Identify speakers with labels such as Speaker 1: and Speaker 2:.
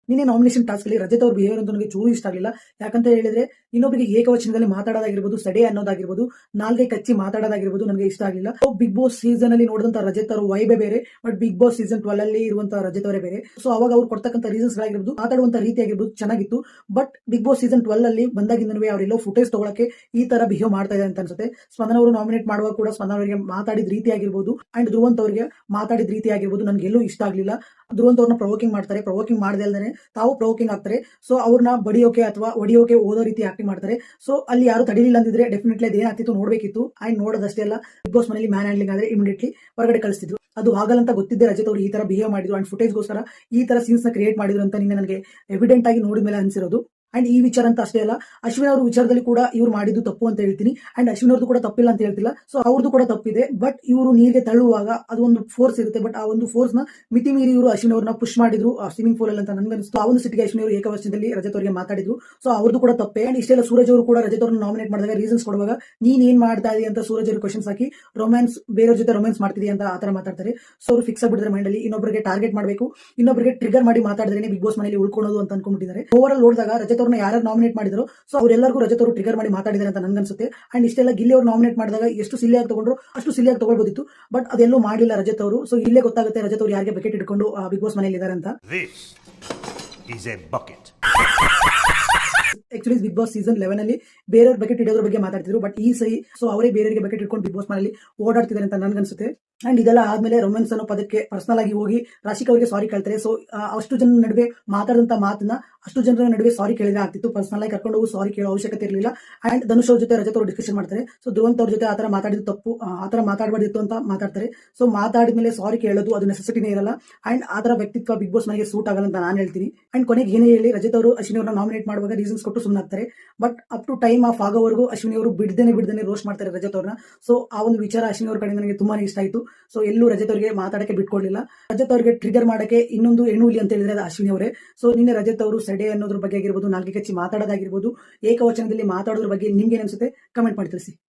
Speaker 1: ನಿನ್ನೆ nomination task ಅಲ್ಲಿ ರಜತ್ ಅವ್ರ ಬಿಹೇವಿಯರ್ ಅಂತ ನನಗೆ ಚೂರು ಇಷ್ಟ ಆಗಲಿಲ್ಲ. ಯಾಕಂತ ಹೇಳಿದ್ರೆ ಇನ್ನೊಬ್ಬರಿಗೆ ಏಕವಚನದಲ್ಲಿ ಮಾತಾಡೋದಾಗಿರ್ಬೋದು, ಸಡೆ ಅನ್ನೋದಾಗಿರ್ಬೋದು, ನಾಲ್ಗೆ ಕಚ್ಚಿ ಮಾತಾಡೋದಾಗಿರ್ಬೋದು ನನಗೆ ಇಷ್ಟ ಆಗಲಿಲ್ಲ. ಬಿಗ್ ಬಾಸ್ ಸೀಸನ್ ಅಲ್ಲಿ ನೋಡಿದಂತ ರಜತ್ ಅವ್ರ ವೈಬೇ ಬೇರೆ, ಬಟ್ ಬಿಗ್ ಬಾಸ್ ಸೀಸನ್ 12 ಅಲ್ಲಿ ಇರುವಂತಹ ರಜತ್ ಅವರೇ ಬೇರೆ. ಸೊ ಅವಾಗ ಅವ್ರು ಕೊಡ್ತಕ್ಕಂಥ ರೀಸನ್ಸ್ ಗಳಾಗಿರ್ಬೋದು, ಮಾತಾಡುವಂತ ರೀತಿ ಆಗಿರ್ಬೋದು ಚೆನ್ನಾಗಿತ್ತು. ಬಟ್ ಬಿಗ್ ಬಾಸ್ ಸೀಸನ್ 12 ಅಲ್ಲಿ ಬಂದಾಗಿಂದನೂ ಅವರೆಲ್ಲೋ ಫುಟೇಜ್ ತಗೊಳಕ್ಕೆ ಈ ತರ ಬಿಹೇವ್ ಮಾಡ್ತಾ ಇದೆ ಅಂತ ಅನ್ಸುತ್ತೆ. ಸ್ಪಂದನ ಅವರು ನಾಮಿನೇಟ್ ಮಾಡುವಾಗ ಕೂಡ ಸ್ಪಂದನ ಅವರಿಗೆ ಮಾತಾಡಿದ ರೀತಿ ಆಗಿರ್ಬೋದು ಅಂಡ್ ಧ್ರುವಂತ್ ಅವರಿಗೆ ಮಾತಾಡಿದ ರೀತಿ ಆಗಿರ್ಬೋದು ನನಗೆ ಎಲ್ಲೂ ಇಷ್ಟ ಆಗಲಿಲ್ಲ. ಧ್ರುವಂತ್ ಅವ್ರನ್ನ ಪ್ರವೋಕಿಂಗ್ ಮಾಡ್ತಾರೆ, ಪ್ರವೋಕಿಂಗ್ ಮಾಡದೇ ಇಲ್ದೇನೆ ತಾವು ಪ್ರವೋಕಿಂಗ್ ಆಗ್ತಾರೆ. ಸೊ ಅವ್ರನ್ನ ಬಡಿಯೋಕೆ ಅಥವಾ ಒಡಿಯೋಕೆ ಓದೋ ರೀತಿ ಆಕ್ಟಿಂಗ್ ಮಾಡ್ತಾರೆ. ಸೊ ಅಲ್ಲಿ ಯಾರು ತಡಿಲಿಲ್ಲ ಅಂದಿದ್ರೆ ಡೆಫಿನೆಟ್ಲಿ ಅದೇನಾಗ್ತಿತ್ತು ನೋಡ್ಬೇಕಿತ್ತು. ಅಂಡ್ ನೋಡೋದಷ್ಟೇ ಅಲ್ಲ, ಬಿಗ್ ಬಾಸ್ ಮನೇಲಿ ಮ್ಯಾನ್ ಹ್ಯಾಂಡ್ಲಿಂಗ್ ಆದ್ರೆ ಇಮಿಡಿಯೇಟ್ಲಿ ಹೊರಗಡೆ ಕಳಿಸ್ತಿದ್ರು. ಅದು ಆಗಲ್ಲ ಅಂತ ಗೊತ್ತಿದ್ದೆ ರಜತ್ ಅವರು ಈ ತರ ಬಿಹೇವ್ ಮಾಡಿದ್ರು ಅಂಡ್ ಫುಟೇಜ್ಗೋಸ್ಕರ ಈ ತರ ಸೀನ್ಸ್ ನ ಕ್ರಿಯೇಟ್ ಮಾಡಿದ್ರು ಅಂತ ನಿನ್ನೆ ನನಗೆ ಎವಿಡೆಂಟ್ ಆಗಿ ನೋಡಿದ ಮೇಲೆ ಅನ್ಸಿರೋದು. ಅಂಡ್ ಈ ವಿಚಾರ ಅಂತ ಅಷ್ಟೇ ಅಲ್ಲ, ಅಶ್ವಿನ್ ಅವ್ರ ವಿಚಾರದಲ್ಲಿ ಕೂಡ ಇವ್ರು ಮಾಡಿದ್ದು ತಪ್ಪು ಅಂತ ಹೇಳ್ತೀನಿ. ಅಂಡ್ ಅಶ್ವಿನ್ ಅವ್ರದ್ದು ಕೂಡ ತಪ್ಪಿಲ್ಲ ಅಂತ ಹೇಳ್ತಿಲ್ಲ. ಸೊ ಅವ್ರದ್ದು ಕೂಡ ತಪ್ಪಿದೆ. ಬಟ್ ಇವರು ನೀರಿಗೆ ತಳ್ಳುವಾಗ ಅದು ಒಂದು ಫೋರ್ಸ್ ಇರುತ್ತೆ. ಬಟ್ ಆ ಒಂದು ಫೋರ್ಸ್ ನ ಮಿತಿ ಮೀರಿ ಇವರು ಅಶ್ವಿನ್ ಅವ್ರನ್ನ ಪುಷ್ ಮಾಡಿದ್ರು ಸ್ವಿಮ್ಮಿಂಗ್ ಪೂಲ್ ಅಲ್ಲಿ ಅಂತ ನನ್ಗೆ ಅನಿಸ್ತು. ಆ ಒಂದು ಸಿಟಿಗೆ ಅಶ್ವಿನ್ ಅವರು ಏಕವಚನದಲ್ಲಿ ರಜತ್ ಅವರಿಗೆ ಮಾತಾಡಿದ್ರು. ಸೊ ಅವ್ರದ್ದು ಕೂಡ ತಪ್ಪೇ. ಅಂಡ್ ಇಷ್ಟೆಲ್ಲ ಸೂರಜ್ ಅವರು ಕೂಡ ರಜತ್ ಅವ್ರನ್ನ ನಾಮಿನೇಟ್ ಮಾಡಿದಾಗ ರೀಸನ್ಸ್ ಕೊಡುವಾಗ ನೀನ್ ಏನ್ ಮಾಡ್ತಾ ಇದೀಯ ಅಂತ ಸೂರಜ್ ಅವರು ಕ್ವಶನ್ಸ್ ಹಾಕಿ ರೊಮ್ಯಾನ್ಸ್ ಬೇರೆಯವ್ರ ಜೊತೆ ರೊಮ್ಯಾನ್ಸ್ ಮಾಡ್ತಿದೀಯ ಅಂತ ಆತರ ಮಾತಾಡ್ತಾರೆ. ಸೊ ಅವರು ಫಿಕ್ಸ್ ಆಗ್ಬಿಟ್ಟಿದ್ದಾರೆ ಮೈಂಡ್ ಅಲ್ಲಿ, ಇನ್ನೊಬ್ಬರಿಗೆ ಟಾರ್ಗೆಟ್ ಮಾಡಬೇಕು, ಇನ್ನೊಬ್ಬರಿಗೆ ಟ್ರಿಗರ್ ಮಾಡಿ ಮಾತಾಡಿದ್ರೆ ಬಿಗ್ ಬಾಸ್ ಮನೆಯಲ್ಲಿ ಉಳ್ಕೊಳ್ಳೋದು ಅಂತ ಅನ್ಕೊಂಡ್ಬಿಟ್ಟಿದ್ದಾರೆ. ಓವರ್ ಆಲ್ ನೋಡಿದಾಗ ರಜತ್ ಅವ್ರನ್ನ ಯಾರು ನಾಮಿನೇಟ್ ಮಾಡಿದ್ರು, ಸೊ ಅವರೆಲ್ಲರಿಗೂ ರಜತ್ ಅವರು ಟ್ರಿಗರ್ ಮಾಡಿ ಮಾತಾಡಿದ್ದಾರೆ ಅಂತ ನನ್ಗನ್ಸುತ್ತೆ. ಅಂಡ್ ಇಷ್ಟೆಲ್ಲ ಗಿಲ್ಲಿ ಅವರು ನಾಮಿನೇಟ್ ಮಾಡಿದಾಗ ಎಷ್ಟು ಸಿಲ್ಲಿಯಾಗಿ ತಗೊಂಡ್ರು ಅಷ್ಟು ಸಿಲ್ಲಿಯಾಗಿ ತಗೊಳ್ಬೋದಿತ್ತು. ಬಟ್ ಅದೆಲ್ಲೂ ಮಾಡಲಿಲ್ಲ ರಜತ್ ಅವರು. ಸೊ ಇಲ್ಲೇ ಗೊತ್ತಾಗುತ್ತೆ ರಜತ್ ಅವರು ಯಾರಿಗೆ ಬಕೆಟ್ ಇಟ್ಕೊಂಡು ಬಿಗ್ ಬಾಸ್ ಮನೆಯಲ್ಲಿ ಇದ್ದಾರೆ ಅಂತ. ಆಕ್ಚುಲಿ ಬಿಗ್ ಬಾಸ್ ಸೀಸನ್ 11 ಅಲ್ಲಿ ಬೇರೆಯವ್ರ ಬಕೆಟ್ ಇಡೋದ್ರ ಬಗ್ಗೆ ಮಾತಾಡ್ತಿದ್ರು. ಬಟ್ ಈ ಸರಿ ಸೊ ಅವರೇ ಬೇರೆಯವರಿಗೆ ಬಕೆಟ್ ಇಟ್ಕೊಂಡು ಬಿಗ್ ಬಾಸ್ ಮನೆಯಲ್ಲಿ ಓಡಾಡ್ತಿದ್ದಾರೆ ಅಂತ ನನ್ಗನ್ಸುತ್ತೆ. ಅಂಡ್ ಇದೆಲ್ಲ ಆದ್ಮೇಲೆ ರೊಮ್ಯಾನ್ಸ್ ಅನ್ನೋ ಪದಕ್ಕೆ ಪರ್ಸನಲ್ ಆಗಿ ಹೋಗಿ ರಾಶಿಕಾ ಅವರಿಗೆ ಸಾರಿ ಕೇಳ್ತಾರೆ. ಸೊ ಅಷ್ಟು ಜನ ನಡುವೆ ಮಾತಾಡಿದಂತ ಮಾತನ್ನ ಅಷ್ಟು ಜನರ ನಡುವೆ ಸಾರಿ ಕೇಳಿದ್ರೆ ಆಗ್ತಿತ್ತು. ಪರ್ಸನಲ್ ಆಗಿ ಕರ್ಕೊಂಡು ಹೋಗಿ ಸಾರಿ ಕೇಳೋ ಅವಶ್ಯಕತೆ ಇರಲಿಲ್ಲ. ಅಂಡ್ ಧನುಷ್ ಅವ್ರ ಜೊತೆ ರಜತ್ ಅವರು ಡಿಸ್ಕಷನ್ ಮಾಡ್ತಾರೆ. ಸೊ ಧ್ರುವಂತ್ ಅವ್ರ ಜೊತೆ ಆತರ ಮಾತಾಡಿದ್ದು ತಪ್ಪು, ಆತರ ಮಾತಾಡಬಾರ್ದಿತ್ತು ಅಂತ ಮಾತಾಡ್ತಾರೆ. ಸೊ ಮಾತಾಡಿದ್ಮೇಲೆ ಸಾರಿ ಕೇಳೋದು ಅದು ನೆಸೆಸಿಟಿನೇ ಇರಲ್ಲ. ಅಂಡ್ ಆತರ ವ್ಯಕ್ತಿತ್ವ ಬಿಗ್ ಬಾಸ್ ಮನೆಗೆ ಸೂಟ್ ಆಗಲ್ಲ ಅಂತ ನಾನು ಹೇಳ್ತೀನಿ. ಅಂಡ್ ಕೊನೆಗೆ ಏನೇ ಹೇಳಿ ರಜತ್ ಅವರು ಅಶ್ವಿನಿ ಅವ್ರನ್ನ ನಾಮಿನೇಟ್ ಮಾಡುವಾಗ ರೀಸನ್ಸ್ ಕೊಟ್ಟು ಸುಮ್ಮನಾಗ್ತಾರೆ. But up to time off ಆಗೋವರೆಗೂ ಅಶ್ವಿನಿ ಅವರು ಬಿಡ್ದೇನೆ ರೋಸ್ಟ್ ಮಾಡ್ತಾರೆ ರಜತ್ ಅವ್ರನ್ನ. ಸೊ ಆ ಒಂದು ವಿಚಾರ ಅಶ್ವಿನಿ ಅವ್ರ ಕಡೆ ನನಗೆ ತುಂಬಾನೇ ಇಷ್ಟ ಆಯ್ತು. ಸೊ ಎಲ್ಲೂ ರಜತ್ ಅವರಿಗೆ ಮಾತಾಡಕ್ಕೆ ಬಿಟ್ಕೊಡ್ಲಿಲ್ಲ. ರಜತ್ ಅವರಿಗೆ ಟ್ರಿಗರ್ ಮಾಡಕ್ಕೆ ಇನ್ನೊಂದು ಹೆಣ್ಣುಲಿ ಅಂತ ಹೇಳಿದ್ರೆ ಅದು ಅಶ್ವಿನಿ ಅವರೇ. ಸೊ ನಿನ್ನೆ ರಜತ್ ಅವರು ಸಡೆ ಅನ್ನೋದ್ರ ಬಗ್ಗೆ ಆಗಿರ್ಬೋದು, ನಾಲ್ಗೆ ಕಚ್ಚಿ ಮಾತಾಡೋದಾಗಿರ್ಬೋದು, ಏಕವಚನದಲ್ಲಿ ಮಾತಾಡೋದ್ರ ಬಗ್ಗೆ ನಿಮ್ಗೆ ಅನ್ಸುತ್ತೆ ಕಮೆಂಟ್ ಮಾಡಿ ತಿಳಿಸಿ.